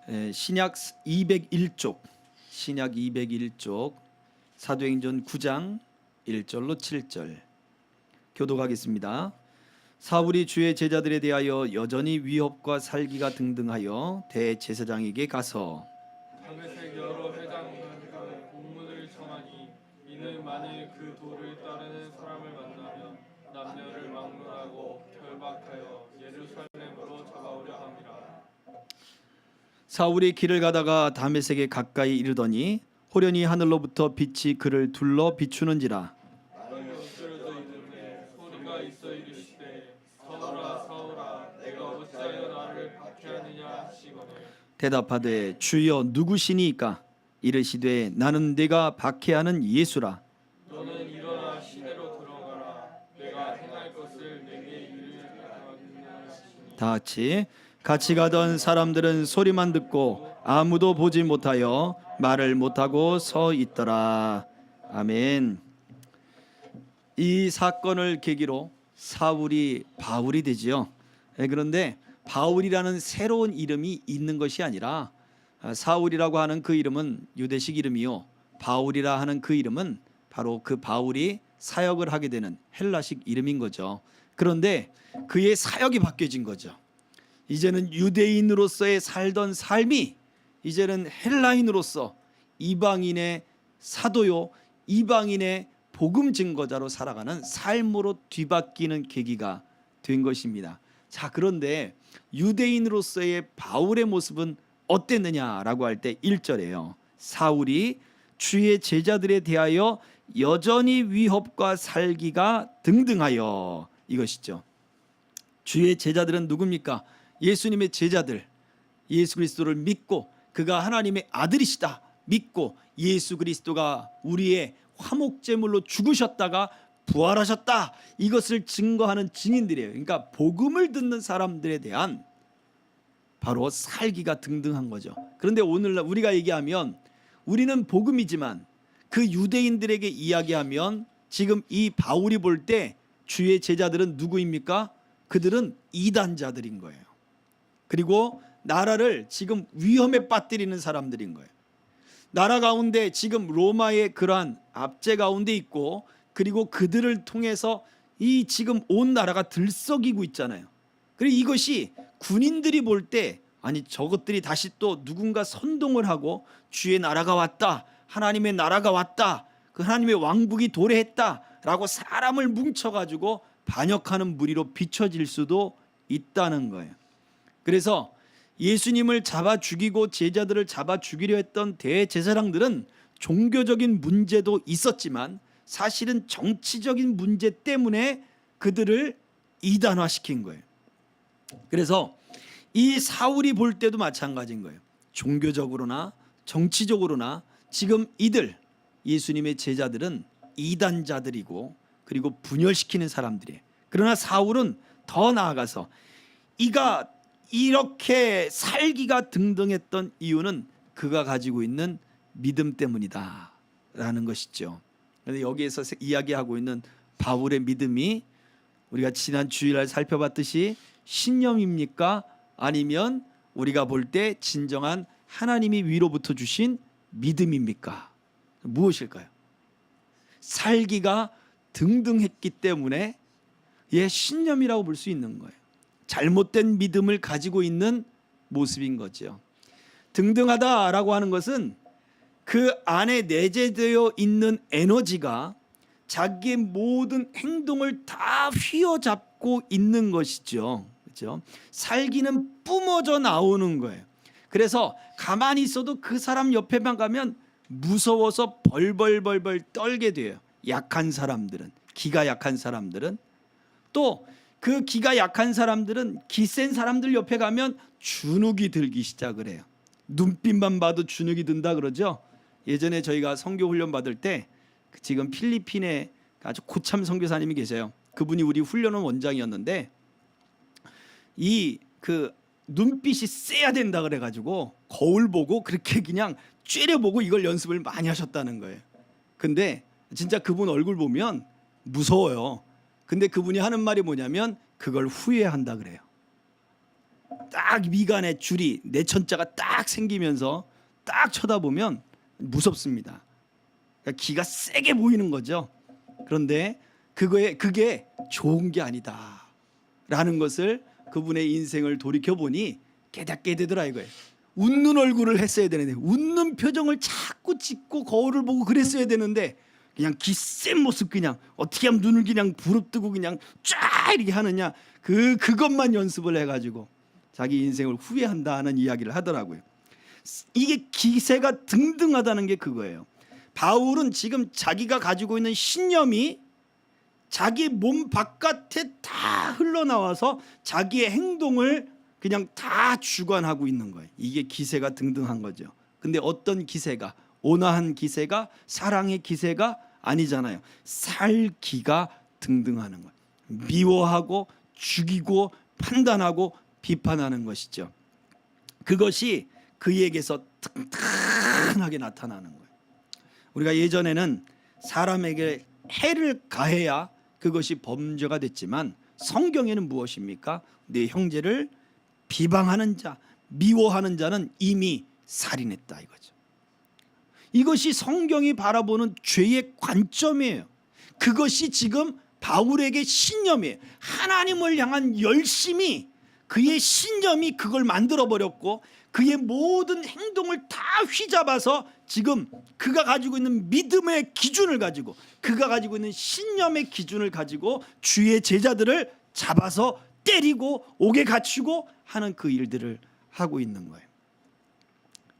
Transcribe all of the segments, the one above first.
신약 201쪽, 신약 201쪽 사도행전 9장 1절로 7절 교독하겠습니다. 사울이 주의 제자들에 대하여 여전히 위협과 살기가 등등하여 대제사장에게 가서 다메섹 여러 회당과 공문을 청하니 이는 만일 그 도를 따르는 사람을 만나면 남녀를 막론하고 결박하여 예루살렘으로 잡아오려 함이라. 사울이 길을 가다가 다메섹에 가까이 이르더니 호련히 하늘로부터 빛이 그를 둘러 비추는지라. 엎드려져 이르되 소리가 있어 이르시되 사울아 사울아 내가 어찌하여 나를 박해하느냐 하시거늘 대답하되 주여 누구시니이까? 이르시되 나는 네가 박해하는 예수라. 너는 일어나 시내로 들어가라. 내가 행할 것을 내게 이르리라 하시니 다 같이 가던 사람들은 소리만 듣고 아무도 보지 못하여 말을 못하고 서 있더라. 아멘. 이 사건을 계기로 사울이 바울이 되지요. 그런데 바울이라는 새로운 이름이 있는 것이 아니라 사울이라고 하는 그 이름은 유대식 이름이요, 바울이라 하는 그 이름은 바로 그 바울이 사역을 하게 되는 헬라식 이름인 거죠. 그런데 그의 사역이 바뀌어진 거죠. 이제는 유대인으로서의 살던 삶이 이제는 헬라인으로서 이방인의 사도요, 이방인의 복음 증거자로 살아가는 삶으로 뒤바뀌는 계기가 된 것입니다. 자, 그런데 유대인으로서의 바울의 모습은 어땠느냐라고 할 때 1절에요. 사울이 주의 제자들에 대하여 여전히 위협과 살기가 등등하여, 이것이죠. 주의 제자들은 누굽니까? 예수님의 제자들, 예수 그리스도를 믿고 그가 하나님의 아들이시다 믿고 예수 그리스도가 우리의 화목제물로 죽으셨다가 부활하셨다, 이것을 증거하는 증인들이에요. 그러니까 복음을 듣는 사람들에 대한 바로 살기가 등등한 거죠. 그런데 오늘날 우리가 얘기하면 우리는 복음이지만 그 유대인들에게 이야기하면 지금 이 바울이 볼 때 주의 제자들은 누구입니까? 그들은 이단자들인 거예요. 그리고 나라를 지금 위험에 빠뜨리는 사람들인 거예요. 나라 가운데 지금 로마의 그러한 압제 가운데 있고, 그리고 그들을 통해서 이 지금 온 나라가 들썩이고 있잖아요. 그리고 이것이 군인들이 볼 때 아니 저것들이 다시 또 누군가 선동을 하고 주의 나라가 왔다, 하나님의 나라가 왔다, 그 하나님의 왕국이 도래했다라고 사람을 뭉쳐가지고 반역하는 무리로 비춰질 수도 있다는 거예요. 그래서 예수님을 잡아 죽이고 제자들을 잡아 죽이려 했던 대제사장들은 종교적인 문제도 있었지만 사실은 정치적인 문제 때문에 그들을 이단화시킨 거예요. 그래서 이 사울이 볼 때도 마찬가지인 거예요. 종교적으로나 정치적으로나 지금 이들 예수님의 제자들은 이단자들이고 그리고 분열시키는 사람들이에요. 그러나 사울은 더 나아가서 이가 이렇게 살기가 등등했던 이유는 그가 가지고 있는 믿음 때문이다 라는 것이죠. 그런데 여기에서 이야기하고 있는 바울의 믿음이 우리가 지난 주일날 살펴봤듯이 신념입니까? 아니면 우리가 볼 때 진정한 하나님이 위로부터 주신 믿음입니까? 무엇일까요? 살기가 등등했기 때문에 신념이라고 볼 수 있는 거예요. 잘못된 믿음을 가지고 있는 모습인 거죠. 등등하다라고 하는 것은 그 안에 내재되어 있는 에너지가 자기의 모든 행동을 다 휘어잡고 있는 것이죠. 그렇죠? 살기는 뿜어져 나오는 거예요. 그래서 가만히 있어도 그 사람 옆에만 가면 무서워서 벌벌벌벌 떨게 돼요. 약한 사람들은, 기가 약한 사람들은. 또 그 기가 약한 사람들은 기센 사람들 옆에 가면 주눅이 들기 시작을 해요. 눈빛만 봐도 주눅이 든다 그러죠. 예전에 저희가 선교 훈련 받을 때 지금 필리핀에 아주 고참 선교사님이 계세요. 그분이 우리 훈련원 원장이었는데 이 그 눈빛이 세야 된다 그래가지고 거울 보고 그렇게 그냥 째려보고 이걸 연습을 많이 하셨다는 거예요. 근데 진짜 그분 얼굴 보면 무서워요. 근데 그분이 하는 말이 뭐냐면 그걸 후회한다 그래요. 딱 미간에 줄이 내천자가 딱 생기면서 딱 쳐다보면 무섭습니다. 그러니까 기가 세게 보이는 거죠. 그런데 그게 좋은 게 아니다라는 것을 그분의 인생을 돌이켜 보니 깨닫게 되더라 이거예요. 웃는 얼굴을 했어야 되는데, 웃는 표정을 자꾸 짓고 거울을 보고 그랬어야 되는데, 그냥 기센 모습, 그냥 어떻게 하면 눈을 그냥 부릅뜨고 그냥 쫙 이렇게 하느냐, 그것만 연습을 해가지고 자기 인생을 후회한다는 이야기를 하더라고요. 이게 기세가 등등하다는 게 그거예요. 바울은 지금 자기가 가지고 있는 신념이 자기 몸 바깥에 다 흘러나와서 자기의 행동을 그냥 다 주관하고 있는 거예요. 이게 기세가 등등한 거죠. 근데 어떤 기세가, 온화한 기세가, 사랑의 기세가 아니잖아요. 살기가 등등하는 거예요. 미워하고 죽이고 판단하고 비판하는 것이죠. 그것이 그에게서 튼튼하게 나타나는 거예요. 우리가 예전에는 사람에게 해를 가해야 그것이 범죄가 됐지만, 성경에는 무엇입니까? 내 형제를 비방하는 자, 미워하는 자는 이미 살인했다 이거죠. 이것이 성경이 바라보는 죄의 관점이에요. 그것이 지금 바울에게 신념이에요. 하나님을 향한 열심이, 그의 신념이 그걸 만들어 버렸고, 그의 모든 행동을 다 휘잡아서 지금 그가 가지고 있는 믿음의 기준을 가지고, 그가 가지고 있는 신념의 기준을 가지고 주의 제자들을 잡아서 때리고 옥에 갇히고 하는 그 일들을 하고 있는 거예요.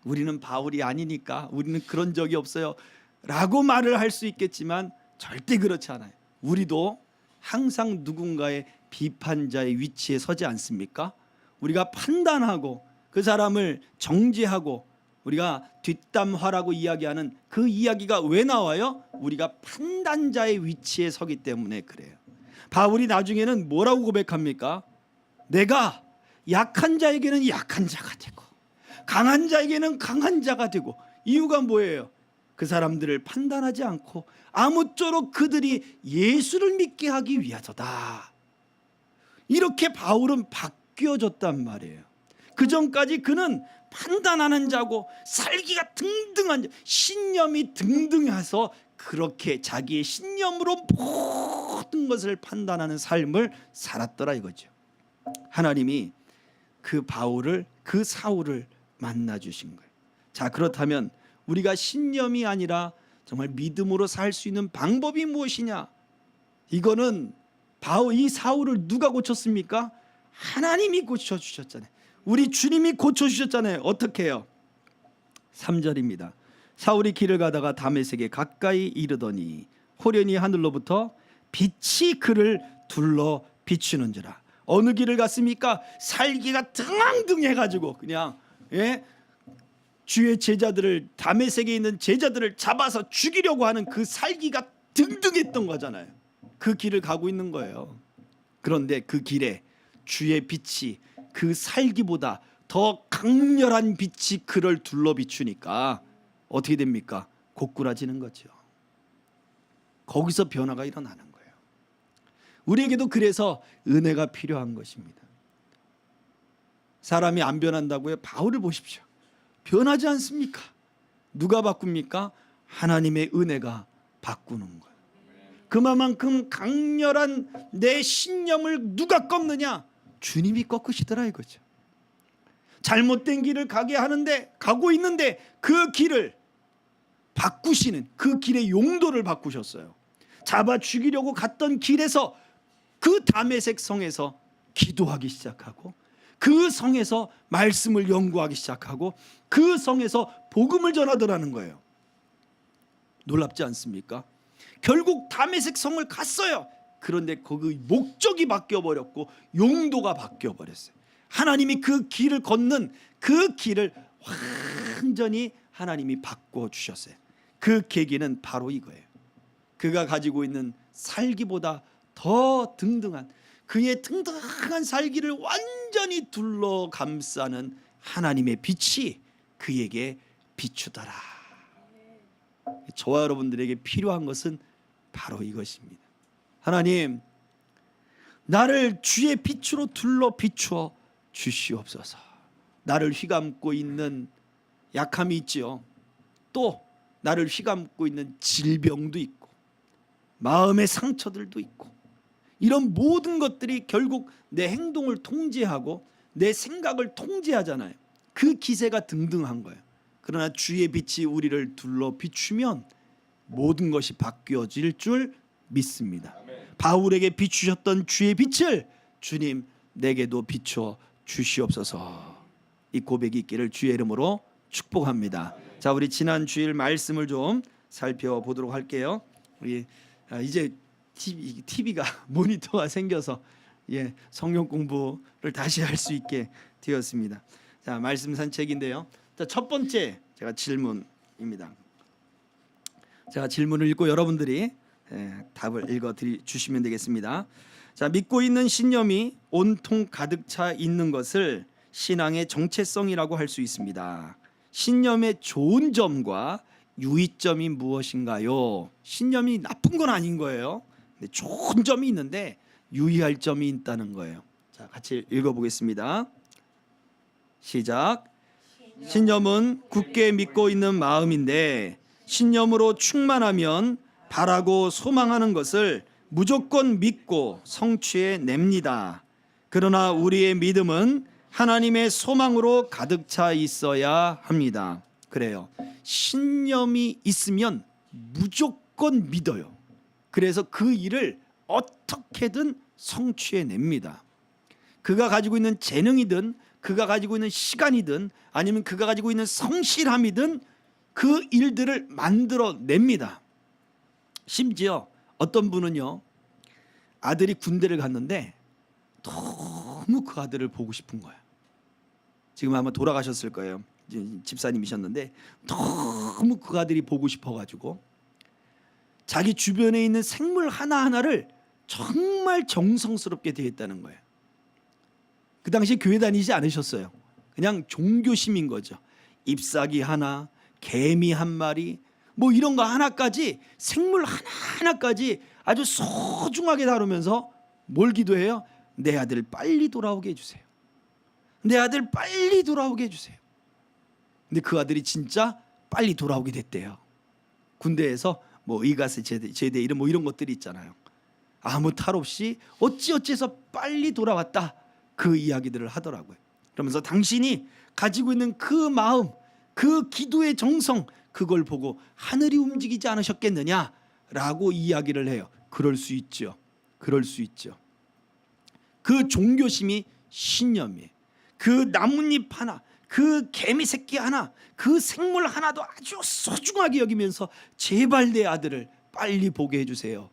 우리는 바울이 아니니까 우리는 그런 적이 없어요 라고 말을 할 수 있겠지만 절대 그렇지 않아요. 우리도 항상 누군가의 비판자의 위치에 서지 않습니까? 우리가 판단하고 그 사람을 정죄하고 우리가 뒷담화라고 이야기하는 그 이야기가 왜 나와요? 우리가 판단자의 위치에 서기 때문에 그래요. 바울이 나중에는 뭐라고 고백합니까? 내가 약한 자에게는 약한 자가 되고 강한 자에게는 강한 자가 되고. 이유가 뭐예요? 그 사람들을 판단하지 않고 아무쪼록 그들이 예수를 믿게 하기 위하여다. 이렇게 바울은 바뀌어졌단 말이에요. 그 전까지 그는 판단하는 자고 살기가 등등한 자, 신념이 등등해서 그렇게 자기의 신념으로 모든 것을 판단하는 삶을 살았더라 이거죠. 하나님이 그 바울을, 그 사울을 만나 주신 거예요. 자, 그렇다면 우리가 신념이 아니라 정말 믿음으로 살 수 있는 방법이 무엇이냐? 이거는 이 사울을 누가 고쳤습니까? 하나님이 고쳐주셨잖아요. 우리 주님이 고쳐주셨잖아요. 어떻게 해요? 3절입니다. 사울이 길을 가다가 다메섹에 가까이 이르더니 호련히 하늘로부터 빛이 그를 둘러 비추는지라. 어느 길을 갔습니까? 살기가 등왕등해가지고 그냥 주의 제자들을, 다메섹에 있는 제자들을 잡아서 죽이려고 하는 그 살기가 등등했던 거잖아요. 그 길을 가고 있는 거예요. 그런데 그 길에 주의 빛이 그 살기보다 더 강렬한 빛이 그를 둘러 비추니까 어떻게 됩니까? 고꾸라지는 거죠. 거기서 변화가 일어나는 거예요. 우리에게도 그래서 은혜가 필요한 것입니다. 사람이 안 변한다고요? 바울을 보십시오. 변하지 않습니까? 누가 바꿉니까? 하나님의 은혜가 바꾸는 거예요. 그만큼 강렬한 내 신념을 누가 꺾느냐? 주님이 꺾으시더라 이거죠. 잘못된 길을 가고 있는데 그 길을 바꾸시는, 그 길의 용도를 바꾸셨어요. 잡아 죽이려고 갔던 길에서 그 다메섹 성에서 기도하기 시작하고, 그 성에서 말씀을 연구하기 시작하고, 그 성에서 복음을 전하더라는 거예요. 놀랍지 않습니까? 결국 다메섹 성을 갔어요. 그런데 거기 목적이 바뀌어버렸고 용도가 바뀌어버렸어요. 하나님이 그 길을 걷는 그 길을 완전히 하나님이 바꿔주셨어요. 그 계기는 바로 이거예요. 그가 가지고 있는 살기보다 더 등등한, 그의 등등한 살기를 완전히 둘러 감싸는 하나님의 빛이 그에게 비추더라. 저와 여러분들에게 필요한 것은 바로 이것입니다. 하나님, 나를 주의 빛으로 둘러 비추어 주시옵소서. 나를 휘감고 있는 약함이 있지요. 또 나를 휘감고 있는 질병도 있고 마음의 상처들도 있고, 이런 모든 것들이 결국 내 행동을 통제하고 내 생각을 통제하잖아요. 그 기세가 등등한 거예요. 그러나 주의 빛이 우리를 둘러 비추면 모든 것이 바뀌어질 줄 믿습니다. 바울에게 비추셨던 주의 빛을 주님 내게도 비춰 주시옵소서. 이 고백이 있기를 주의 이름으로 축복합니다. 자, 우리 지난 주일 말씀을 좀 살펴보도록 할게요. 우리 이제 TV가 모니터가 생겨서 성경 공부를 다시 할 수 있게 되었습니다. 자, 말씀 산책인데요. 자, 첫 번째 제가 질문입니다. 제가 질문을 읽고 여러분들이 답을 읽어 주시면 되겠습니다. 자, 믿고 있는 신념이 온통 가득 차 있는 것을 신앙의 정체성이라고 할 수 있습니다. 신념의 좋은 점과 유의점이 무엇인가요? 신념이 나쁜 건 아닌 거예요. 근데 좋은 점이 있는데 유의할 점이 있다는 거예요. 자, 같이 읽어보겠습니다. 시작. 신념은 굳게 믿고 있는 마음인데 신념으로 충만하면 바라고 소망하는 것을 무조건 믿고 성취해 냅니다. 그러나 우리의 믿음은 하나님의 소망으로 가득 차 있어야 합니다. 그래요. 신념이 있으면 무조건 믿어요. 그래서 그 일을 어떻게든 성취해 냅니다. 그가 가지고 있는 재능이든 그가 가지고 있는 시간이든 아니면 그가 가지고 있는 성실함이든 그 일들을 만들어 냅니다. 심지어 어떤 분은요, 아들이 군대를 갔는데 너무 그 아들을 보고 싶은 거예요. 지금 아마 돌아가셨을 거예요. 집사님이셨는데 너무 그 아들이 보고 싶어가지고 자기 주변에 있는 생물 하나하나를 정말 정성스럽게 대했다는 거예요. 그 당시 교회 다니지 않으셨어요. 그냥 종교심인 거죠. 잎사귀 하나, 개미 한 마리, 뭐 이런 거 하나까지, 생물 하나하나까지 아주 소중하게 다루면서 뭘 기도해요? 내 아들 빨리 돌아오게 해주세요. 내 아들 빨리 돌아오게 해주세요. 근데 그 아들이 진짜 빨리 돌아오게 됐대요. 군대에서 뭐 의가스 제대 이런 뭐 이런 것들이 있잖아요. 아무 탈 없이 어찌어찌해서 빨리 돌아왔다, 그 이야기들을 하더라고요. 그러면서 당신이 가지고 있는 그 마음, 그 기도의 정성, 그걸 보고 하늘이 움직이지 않으셨겠느냐라고 이야기를 해요. 그럴 수 있죠. 그럴 수 있죠. 그 종교심이 신념이에요. 그 나뭇잎 하나, 그 개미 새끼 하나, 그 생물 하나도 아주 소중하게 여기면서 제발 내 아들을 빨리 보게 해주세요.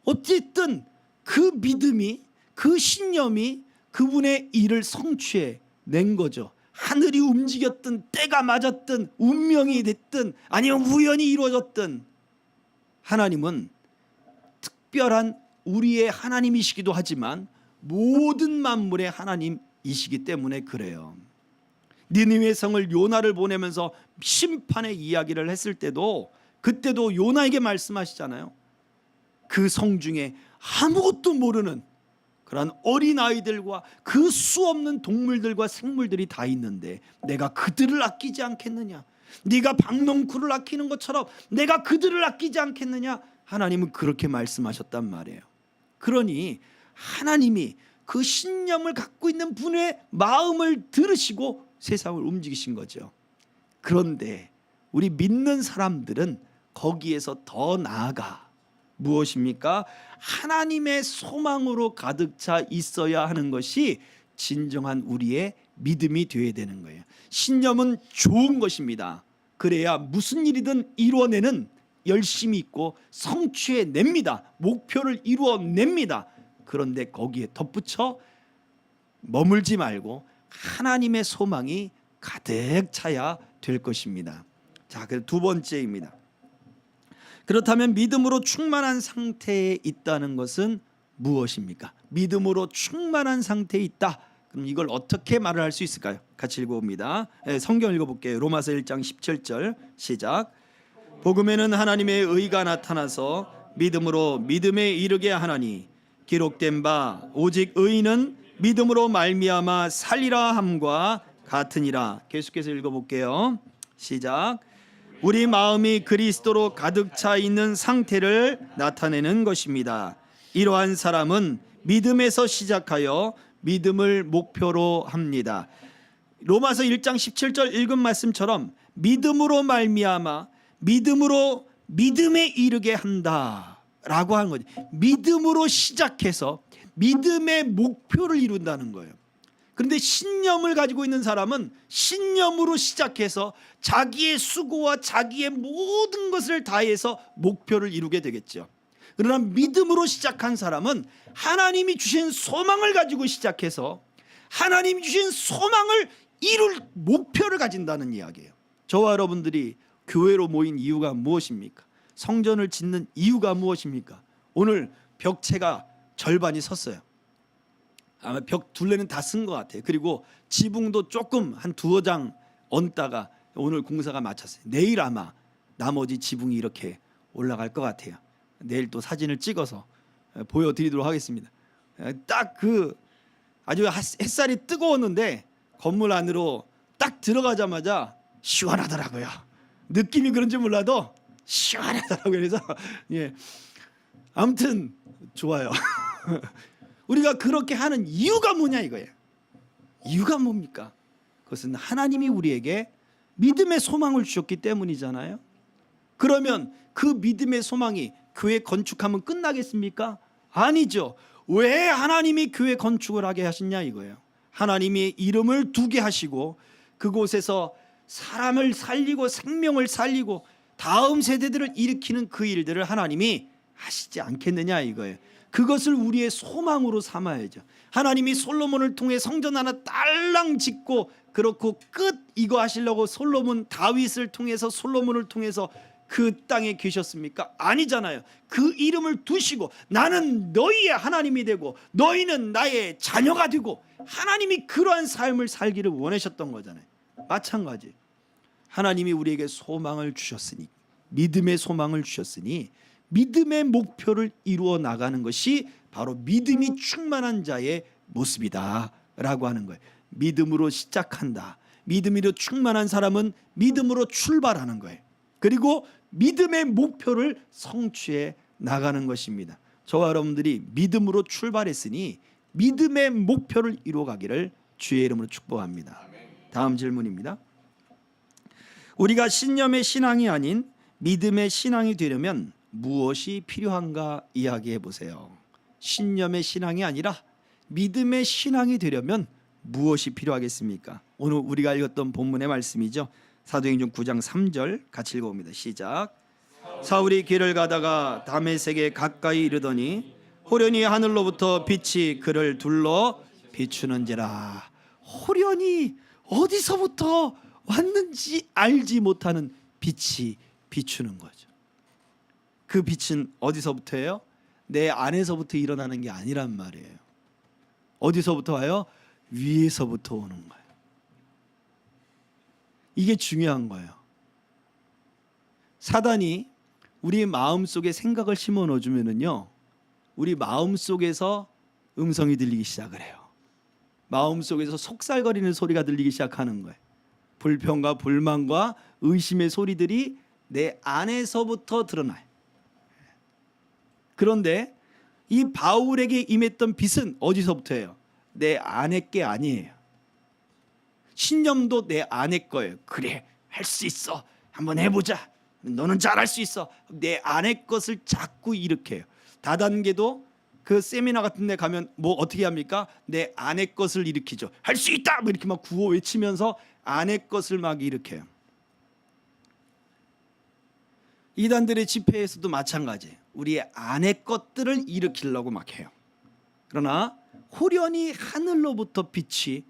어쨌든 그 믿음이, 그 신념이 그분의 일을 성취해 낸 거죠. 하늘이 움직였든 때가 맞았든 운명이 됐든 아니면 우연히 이루어졌든 하나님은 특별한 우리의 하나님이시기도 하지만 모든 만물의 하나님이시기 때문에 그래요. 니느웨 성을 요나를 보내면서 심판의 이야기를 했을 때도 그때도 요나에게 말씀하시잖아요. 그 성 중에 아무것도 모르는 그런 어린아이들과 그 수없는 동물들과 생물들이 다 있는데 내가 그들을 아끼지 않겠느냐? 네가 박농쿨을 아끼는 것처럼 내가 그들을 아끼지 않겠느냐? 하나님은 그렇게 말씀하셨단 말이에요. 그러니 하나님이 그 신념을 갖고 있는 분의 마음을 들으시고 세상을 움직이신 거죠. 그런데 우리 믿는 사람들은 거기에서 더 나아가 무엇입니까? 하나님의 소망으로 가득 차 있어야 하는 것이 진정한 우리의 믿음이 되어야 되는 거예요. 신념은 좋은 것입니다. 그래야 무슨 일이든 이루어내는 열심이 있고 성취해냅니다. 목표를 이루어냅니다. 그런데 거기에 덧붙여 머물지 말고 하나님의 소망이 가득 차야 될 것입니다. 자, 그 두 번째입니다. 그렇다면 믿음으로 충만한 상태에 있다는 것은 무엇입니까? 믿음으로 충만한 상태에 있다. 그럼 이걸 어떻게 말을 할 수 있을까요? 같이 읽어봅니다. 성경 읽어볼게요. 로마서 1장 17절 시작. 복음에는 하나님의 의가 나타나서 믿음으로 믿음에 이르게 하나니 기록된 바 오직 의인은 믿음으로 말미암아 살리라 함과 같으니라. 계속해서 읽어볼게요. 시작. 우리 마음이 그리스도로 가득 차 있는 상태를 나타내는 것입니다. 이러한 사람은 믿음에서 시작하여 믿음을 목표로 합니다. 로마서 1장 17절 읽은 말씀처럼 믿음으로 말미암아 믿음으로 믿음에 이르게 한다라고 하는 거죠. 믿음으로 시작해서 믿음의 목표를 이룬다는 거예요. 그런데 신념을 가지고 있는 사람은 신념으로 시작해서 자기의 수고와 자기의 모든 것을 다해서 목표를 이루게 되겠죠. 그러나 믿음으로 시작한 사람은 하나님이 주신 소망을 가지고 시작해서 하나님이 주신 소망을 이룰 목표를 가진다는 이야기예요. 저와 여러분들이 교회로 모인 이유가 무엇입니까? 성전을 짓는 이유가 무엇입니까? 오늘 벽체가 절반이 섰어요. 아마 벽 둘레는 다 쓴 것 같아요. 그리고 지붕도 조금 한 두어 장 얹다가 오늘 공사가 마쳤어요. 내일 아마 나머지 지붕이 이렇게 올라갈 것 같아요. 내일 또 사진을 찍어서 보여드리도록 하겠습니다. 딱 그 아주 햇살이 뜨거웠는데 건물 안으로 딱 들어가자마자 시원하더라고요. 느낌이 그런지 몰라도 시원하더라고요. 그래서 예, 아무튼 좋아요. 우리가 그렇게 하는 이유가 뭐냐 이거예요. 이유가 뭡니까? 그것은 하나님이 우리에게 믿음의 소망을 주셨기 때문이잖아요. 그러면 그 믿음의 소망이 교회 건축하면 끝나겠습니까? 아니죠. 왜 하나님이 교회 건축을 하게 하셨냐 이거예요. 하나님이 이름을 두게 하시고 그곳에서 사람을 살리고 생명을 살리고 다음 세대들을 일으키는 그 일들을 하나님이 하시지 않겠느냐 이거예요. 그것을 우리의 소망으로 삼아야죠. 하나님이 솔로몬을 통해 성전 하나 딸랑 짓고 그렇고 끝 이거 하시려고 다윗을 통해서 솔로몬을 통해서 그 땅에 계셨습니까? 아니잖아요. 그 이름을 두시고 나는 너희의 하나님이 되고 너희는 나의 자녀가 되고 하나님이 그러한 삶을 살기를 원하셨던 거잖아요. 마찬가지 하나님이 우리에게 소망을 주셨으니 믿음의 소망을 주셨으니 믿음의 목표를 이루어 나가는 것이 바로 믿음이 충만한 자의 모습이다 라고 하는 거예요. 믿음으로 시작한다. 믿음으로 충만한 사람은 믿음으로 출발하는 거예요. 그리고 믿음의 목표를 성취해 나가는 것입니다. 저와 여러분들이 믿음으로 출발했으니 믿음의 목표를 이루어가기를 주의 이름으로 축복합니다. 다음 질문입니다. 우리가 신념의 신앙이 아닌 믿음의 신앙이 되려면 무엇이 필요한가 이야기해 보세요. 신념의 신앙이 아니라 믿음의 신앙이 되려면 무엇이 필요하겠습니까? 오늘 우리가 읽었던 본문의 말씀이죠. 사도행전 9장 3절 같이 읽어봅니다. 시작. 사울이 길을 가다가 다메섹에 가까이 이르더니 호련히 하늘로부터 빛이 그를 둘러 비추는지라. 호련히 어디서부터 왔는지 알지 못하는 빛이 비추는 거죠. 그 빛은 어디서부터예요? 내 안에서부터 일어나는 게 아니란 말이에요. 어디서부터 와요? 위에서부터 오는 거예요. 이게 중요한 거예요. 사단이 우리 마음속에 생각을 심어 넣어주면은요, 우리 마음속에서 음성이 들리기 시작을 해요. 마음속에서 속살거리는 소리가 들리기 시작하는 거예요. 불평과 불만과 의심의 소리들이 내 안에서부터 드러나요. 그런데 이 바울에게 임했던 빛은 어디서부터예요? 내 안에 게 아니에요. 신념도 내 안에 거예요. 그래, 할 수 있어. 한번 해보자. 너는 잘할 수 있어. 내 안에 것을 자꾸 일으켜요. 다단계도 그 세미나 같은 데 가면 뭐 어떻게 합니까? 내 안에 것을 일으키죠. 할 수 있다! 뭐 이렇게 막 구호 외치면서 안에 것을 막 일으켜요. 이단들의 집회에서도 마찬가지예요. 우리 안의 것들을 일으키려고 막 해요. 그러나 호련히 하늘로부터 빛이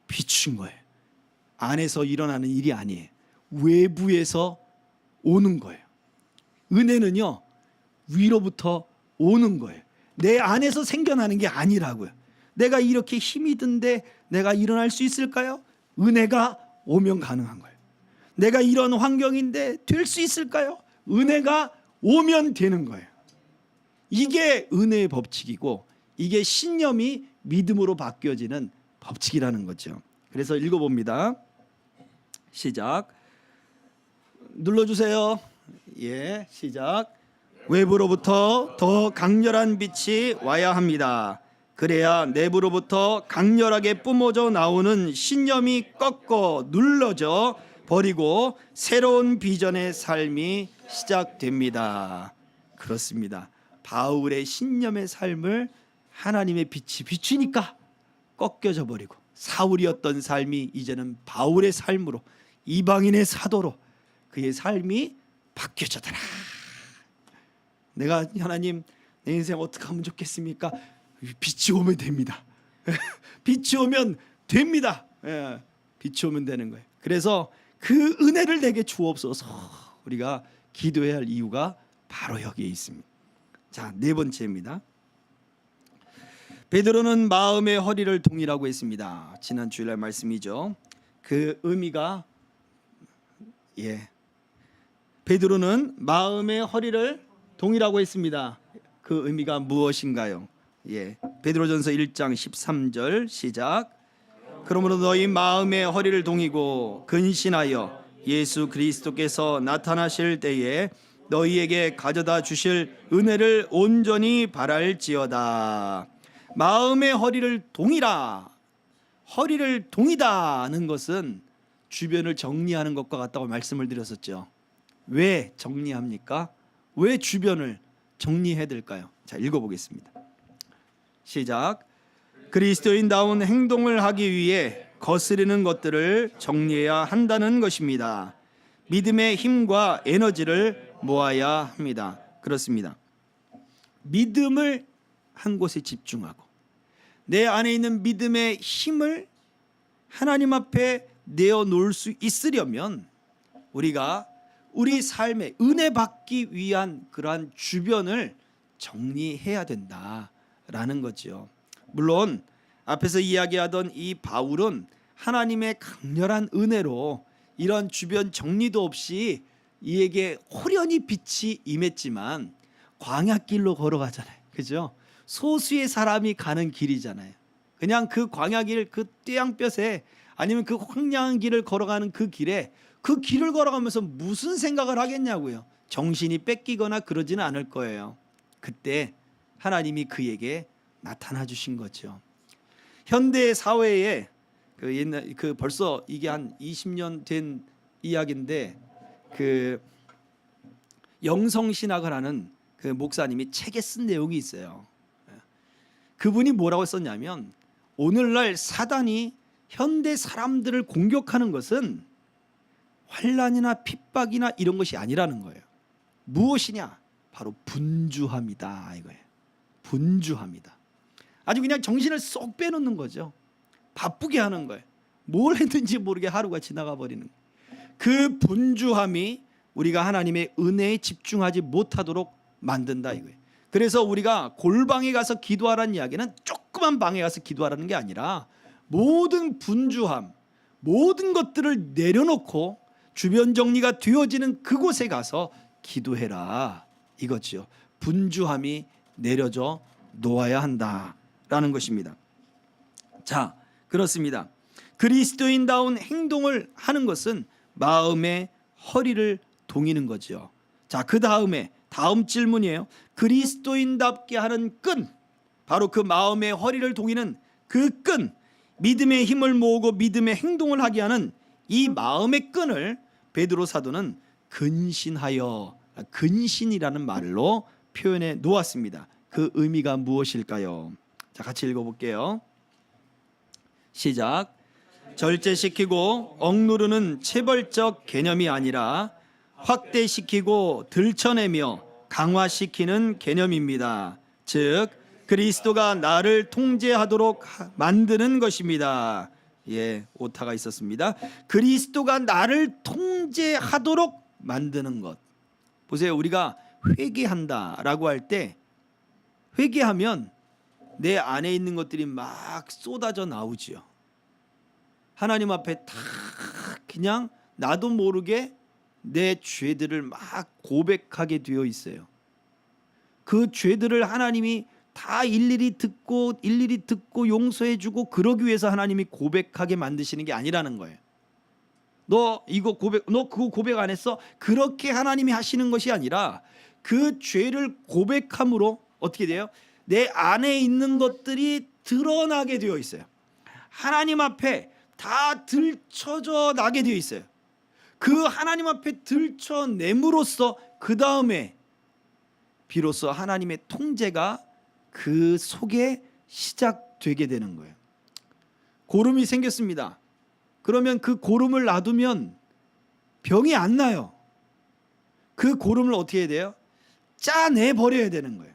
비춘 거예요. 안에서 일어나는 일이 아니에요. 외부에서 오는 거예요. 은혜는요, 위로부터 오는 거예요. 내 안에서 생겨나는 게 아니라고요. 내가 이렇게 힘이 든데 내가 일어날 수 있을까요? 은혜가 오면 가능한 거예요. 내가 이런 환경인데 될 수 있을까요? 은혜가 오면 되는 거예요. 이게 은혜의 법칙이고 이게 신념이 믿음으로 바뀌어지는 법칙이라는 거죠. 그래서 읽어봅니다. 시작. 눌러주세요. 예, 시작. 외부로부터 더 강렬한 빛이 와야 합니다. 그래야 내부로부터 강렬하게 뿜어져 나오는 신념이 꺾어 눌러져 버리고 새로운 비전의 삶이 시작됩니다. 그렇습니다. 바울의 신념의 삶을 하나님의 빛이 비추니까 꺾여져 버리고 사울이었던 삶이 이제는 바울의 삶으로 이방인의 사도로 그의 삶이 바뀌어져더라. 내가 하나님 내 인생 어떻게 하면 좋겠습니까? 빛이 오면 됩니다. 빛이 오면 됩니다. 예, 빛이 오면 되는 거예요. 그래서 그 은혜를 내게 주옵소서. 우리가 기도해야 할 이유가 바로 여기에 있습니다. 자, 네 번째입니다. 베드로는 마음의 허리를 동이라고 했습니다. 지난 주일날 말씀이죠. 그 의미가 베드로는 마음의 허리를 동이라고 했습니다. 그 의미가 무엇인가요? 베드로전서 1장 13절 시작. 그러므로 너희 마음의 허리를 동이고 근신하여 예수 그리스도께서 나타나실 때에 너희에게 가져다 주실 은혜를 온전히 바랄지어다. 마음의 허리를 동이라. 허리를 동이다는 것은 주변을 정리하는 것과 같다고 말씀을 드렸었죠. 왜 정리합니까? 왜 주변을 정리해야 될까요? 자, 읽어보겠습니다. 시작. 그리스도인다운 행동을 하기 위해 거스르는 것들을 정리해야 한다는 것입니다. 믿음의 힘과 에너지를 모아야 합니다. 그렇습니다. 믿음을 한 곳에 집중하고 내 안에 있는 믿음의 힘을 하나님 앞에 내어놓을 수 있으려면 우리가 우리 삶에 은혜 받기 위한 그러한 주변을 정리해야 된다라는 거죠. 물론 앞에서 이야기하던 이 바울은 하나님의 강렬한 은혜로 이런 주변 정리도 없이 이에게 호련히 빛이 임했지만 광야길로 걸어가잖아요. 그죠? 소수의 사람이 가는 길이잖아요. 그냥 그 광야길 그 떼양볕에 아니면 그 황량한 길을 걸어가는 그 길에 그 길을 걸어가면서 무슨 생각을 하겠냐고요. 정신이 뺏기거나 그러지는 않을 거예요. 그때 하나님이 그에게 나타나 주신 거죠. 현대 사회에 벌써 이게 한 20년 된 이야기인데 영성신학을 하는 그 목사님이 책에 쓴 내용이 있어요. 그분이 뭐라고 썼냐면 오늘날 사단이 현대 사람들을 공격하는 것은 환난이나 핍박이나 이런 것이 아니라는 거예요. 무엇이냐? 바로 분주함이다 이거예요. 분주함이다. 아주 그냥 정신을 쏙 빼놓는 거죠. 바쁘게 하는 거예요. 뭘 했는지 모르게 하루가 지나가 버리는 거예요. 그 분주함이 우리가 하나님의 은혜에 집중하지 못하도록 만든다 이거예요. 그래서 우리가 골방에 가서 기도하라는 이야기는 조그만 방에 가서 기도하라는 게 아니라 모든 분주함, 모든 것들을 내려놓고 주변 정리가 되어지는 그곳에 가서 기도해라 이거죠. 분주함이 내려져 놓아야 한다라는 것입니다. 자, 그렇습니다. 그리스도인다운 행동을 하는 것은 마음의 허리를 동이는 거죠. 자, 그 다음 질문이에요. 그리스도인답게 하는 끈, 바로 그 마음의 허리를 동이는 그 끈, 믿음의 힘을 모으고 믿음의 행동을 하게 하는 이 마음의 끈을 베드로 사도는 근신하여, 근신이라는 말로 표현해 놓았습니다. 그 의미가 무엇일까요? 자, 같이 읽어볼게요. 시작. 절제시키고 억누르는 체벌적 개념이 아니라 확대시키고 들춰내며 강화시키는 개념입니다. 즉 그리스도가 나를 통제하도록 만드는 것입니다. 오타가 있었습니다. 그리스도가 나를 통제하도록 만드는 것. 보세요. 우리가 회개한다라고 할 때 회개하면 내 안에 있는 것들이 막 쏟아져 나오지요. 하나님 앞에 다 그냥 나도 모르게 내 죄들을 막 고백하게 되어 있어요. 그 죄들을 하나님이 다 일일이 듣고 용서해주고 그러기 위해서 하나님이 고백하게 만드시는 게 아니라는 거예요. 너 그거 고백 안 했어? 그렇게 하나님이 하시는 것이 아니라 그 죄를 고백함으로 어떻게 돼요? 내 안에 있는 것들이 드러나게 되어 있어요. 하나님 앞에 다 들춰져 나게 되어 있어요. 그 하나님 앞에 들춰냄으로써 그 다음에 비로소 하나님의 통제가 그 속에 시작되게 되는 거예요. 고름이 생겼습니다. 그러면 그 고름을 놔두면 병이 안 나요. 그 고름을 어떻게 해야 돼요? 짜내 버려야 되는 거예요.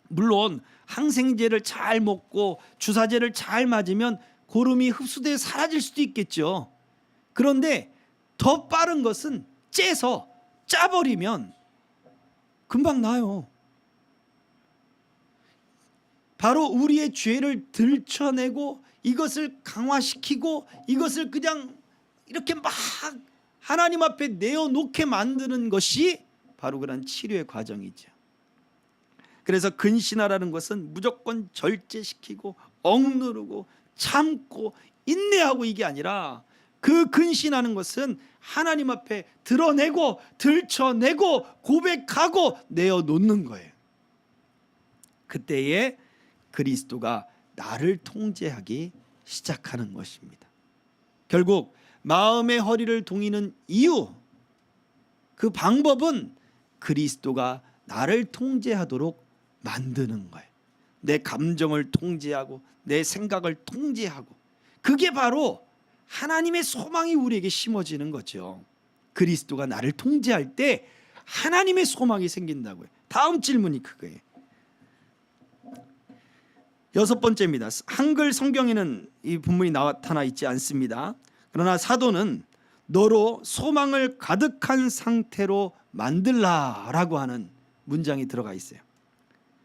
물론 항생제를 잘 먹고 주사제를 잘 맞으면 고름이 흡수돼 사라질 수도 있겠죠. 그런데 더 빠른 것은 째서 짜버리면 금방 나요. 바로 우리의 죄를 들춰내고 이것을 강화시키고 이것을 그냥 이렇게 막 하나님 앞에 내어놓게 만드는 것이 바로 그런 치료의 과정이죠. 그래서 근신하라는 것은 무조건 절제시키고 억누르고 참고 인내하고 이게 아니라 그 근신하는 것은 하나님 앞에 드러내고 들춰내고 고백하고 내어놓는 거예요. 그때에 그리스도가 나를 통제하기 시작하는 것입니다. 결국 마음의 허리를 동이는 이유, 그 방법은 그리스도가 나를 통제하도록 만드는 거예요. 내 감정을 통제하고 내 생각을 통제하고, 그게 바로 하나님의 소망이 우리에게 심어지는 거죠. 그리스도가 나를 통제할 때 하나님의 소망이 생긴다고요. 다음 질문이 그거예요. 6번째입니다. 한글 성경에는 이 본문이 나타나 있지 않습니다. 그러나 사도는 너로 소망을 가득한 상태로 만들라라고 하는 문장이 들어가 있어요.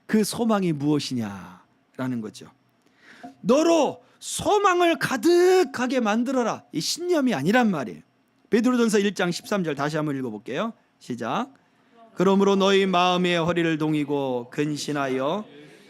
그 소망이 무엇이냐라는 거죠. 너로 소망을 가득하게 만들어라. 이 신념이 아니란 말이에요. 베드로전서 1장 13절 다시 한번 읽어볼게요. 시작. 그러므로 너희 마음의 허리를 동이고 근신하여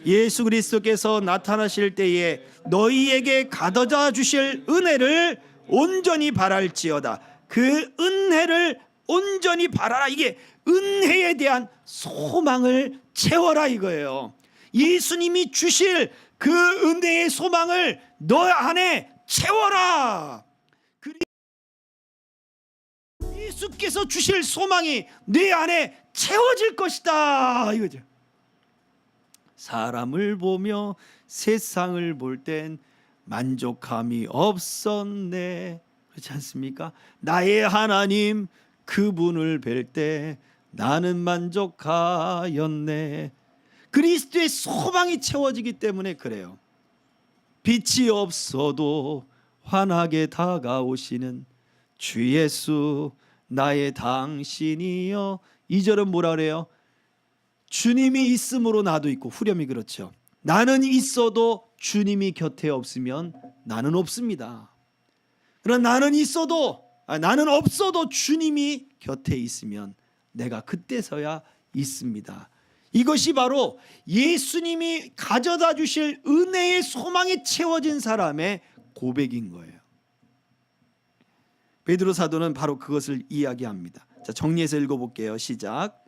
예수 그리스도께서 나타나실 때에 너희에게 가져다 주실 은혜를 온전히 바랄지어다. 그 은혜를 온전히 바라라. 이게 은혜에 대한 소망을 채워라 이거예요. 예수님이 주실 그 은혜의 소망을 너 안에 채워라. 예수께서 주실 소망이 내 안에 채워질 것이다 이거죠. 사람을 보며 세상을 볼 땐 만족함이 없었네. 그렇지 않습니까? 나의 하나님 그분을 뵐 때 나는 만족하였네. 그리스도의 소망이 채워지기 때문에 그래요. 빛이 없어도 환하게 다가오시는 주 예수 나의 당신이여. 2절은 뭐라 그래요? 주님이 있음으로 나도 있고, 후렴이 그렇죠. 나는 있어도 주님이 곁에 없으면 나는 없습니다. 그러나 나는 없어도 주님이 곁에 있으면 내가 그때서야 있습니다. 이것이 바로 예수님이 가져다 주실 은혜의 소망이 채워진 사람의 고백인 거예요. 베드로 사도는 바로 그것을 이야기합니다. 자, 정리해서 읽어볼게요. 시작.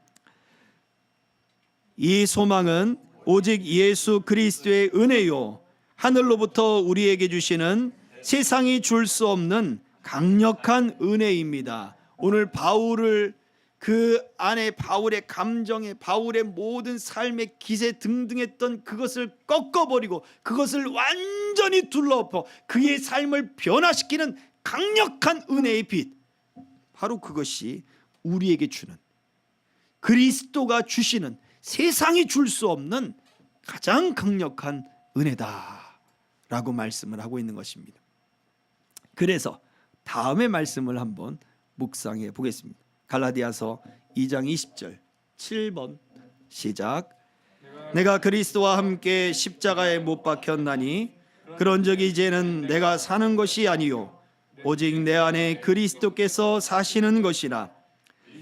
이 소망은 오직 예수 그리스도의 은혜요 하늘로부터 우리에게 주시는 세상이 줄 수 없는 강력한 은혜입니다. 오늘 바울을 그 안에 바울의 감정에 바울의 모든 삶의 기세 등등했던 그것을 꺾어버리고 그것을 완전히 둘러엎어 그의 삶을 변화시키는 강력한 은혜의 빛, 바로 그것이 우리에게 주는, 그리스도가 주시는 세상이 줄 수 없는 가장 강력한 은혜다라고 말씀을 하고 있는 것입니다. 그래서 다음의 말씀을 한번 묵상해 보겠습니다. 갈라디아서 2장 20절 7번 시작. 내가 그리스도와 함께 십자가에 못 박혔나니 그런즉 이제는 내가 사는 것이 아니요 오직 내 안에 그리스도께서 사시는 것이라.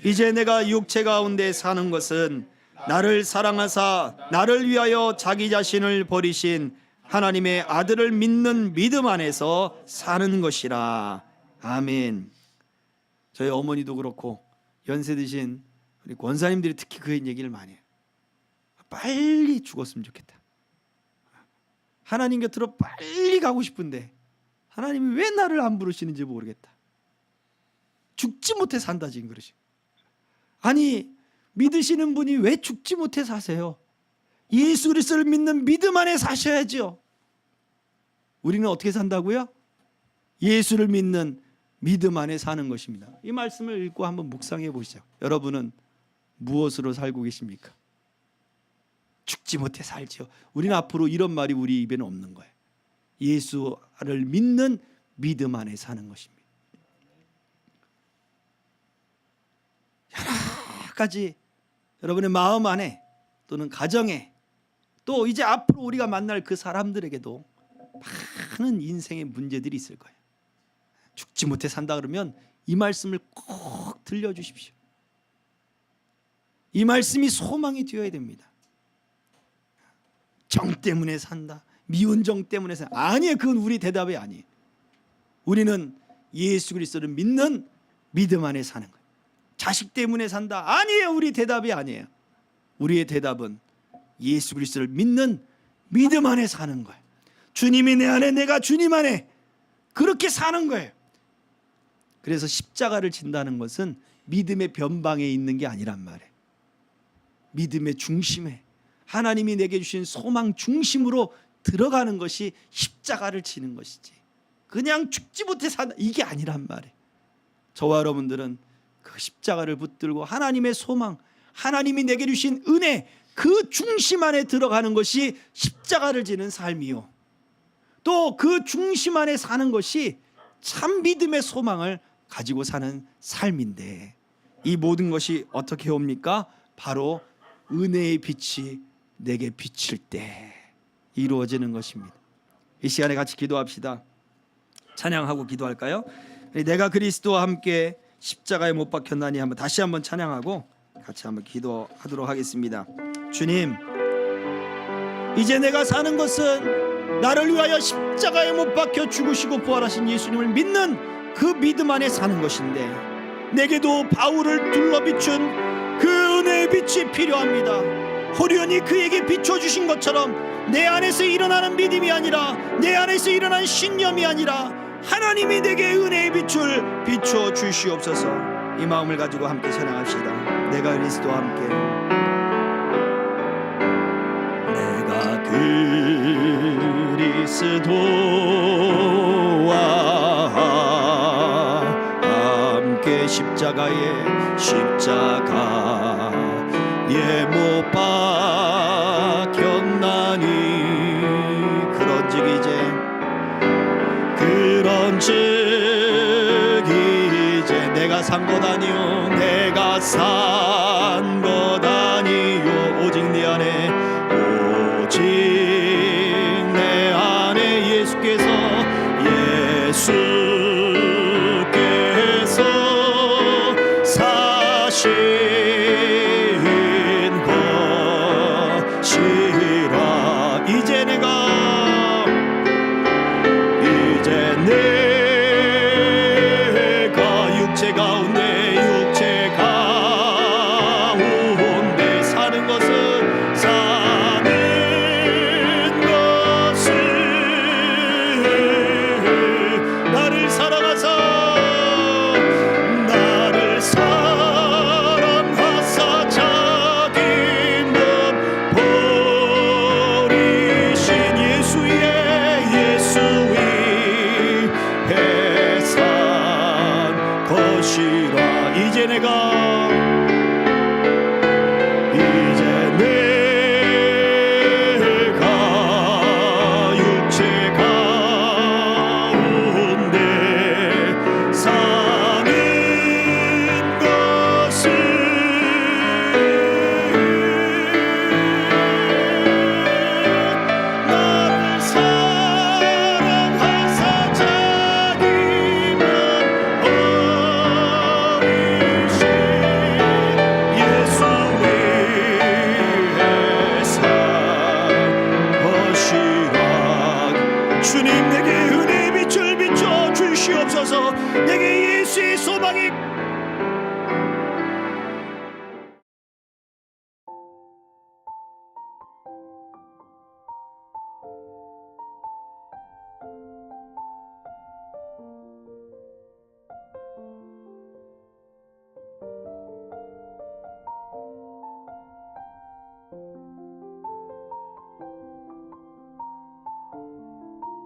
이제 내가 육체 가운데 사는 것은 나를 사랑하사 나를 위하여 자기 자신을 버리신 하나님의 아들을 믿는 믿음 안에서 사는 것이라. 아멘. 저희 어머니도 그렇고 연세 드신 우리 권사님들이 특히 그 얘기를 많이 해요. 빨리 죽었으면 좋겠다. 하나님 곁으로 빨리 가고 싶은데 하나님이 왜 나를 안 부르시는지 모르겠다. 죽지 못해 산다 지금 그러시. 아니 믿으시는 분이 왜 죽지 못해 사세요? 예수 그리스도를 믿는 믿음 안에 사셔야죠. 우리는 어떻게 산다고요? 예수를 믿는 믿음 안에 사는 것입니다. 이 말씀을 읽고 한번 묵상해 보시죠. 여러분은 무엇으로 살고 계십니까? 죽지 못해 살죠. 우리는 앞으로 이런 말이 우리 입에는 없는 거예요. 예수를 믿는 믿음 안에 사는 것입니다. 여러 가지 여러분의 마음 안에 또는 가정에 또 이제 앞으로 우리가 만날 그 사람들에게도 많은 인생의 문제들이 있을 거예요. 죽지 못해 산다 그러면 이 말씀을 꼭 들려주십시오. 이 말씀이 소망이 되어야 됩니다. 정 때문에 산다, 미운 정 때문에 산다. 아니에요. 그건 우리 대답이 아니에요. 우리는 예수 그리스도를 믿는 믿음 안에 사는 거예요. 자식 때문에 산다. 아니에요. 우리 대답이 아니에요. 우리의 대답은 예수 그리스도를 믿는 믿음 안에 사는 거예요. 주님이 내 안에, 내가 주님 안에, 그렇게 사는 거예요. 그래서 십자가를 진다는 것은 믿음의 변방에 있는 게 아니란 말이에요. 믿음의 중심에 하나님이 내게 주신 소망 중심으로 들어가는 것이 십자가를 지는 것이지, 그냥 죽지 못해 산다 이게 아니란 말이에요. 저와 여러분들은 그 십자가를 붙들고 하나님의 소망, 하나님이 내게 주신 은혜, 그 중심 안에 들어가는 것이 십자가를 지는 삶이요, 또 그 중심 안에 사는 것이 참 믿음의 소망을 가지고 사는 삶인데, 이 모든 것이 어떻게 옵니까? 바로 은혜의 빛이 내게 비칠 때 이루어지는 것입니다. 이 시간에 같이 기도합시다. 찬양하고 기도할까요? 내가 그리스도와 함께 십자가에 못 박혔나니 한번 다시 한번 찬양하고 같이 한번 기도하도록 하겠습니다. 주님, 이제 내가 사는 것은 나를 위하여 십자가에 못 박혀 죽으시고 부활하신 예수님을 믿는 그 믿음 안에 사는 것인데, 내게도 바울을 둘러비춘 그 은혜의 빛이 필요합니다. 호련히 그에게 비춰주신 것처럼 내 안에서 일어나는 믿음이 아니라, 내 안에서 일어난 신념이 아니라 하나님이 내게 은혜의 빛을 비춰 주시옵소서. 이 마음을 가지고 함께 찬양합시다. 내가 그리스도와 함께, 내가 그리스도와 함께 십자가에 못 박혔나니, 그런즉 이제 내가 산 것 아니요, 내가 산 것 아니요, 오직 내 안에, 오직 내 안에 예수께서 사신 것이라. 이제 내가 육체 가운데 사는 것은 나를 사랑하사 자기 몸 버리신 예수의 산 것이라. 이제 내가 육체 가운데 사는 것은 나를 사랑하사 자기 몸 버리신 아버지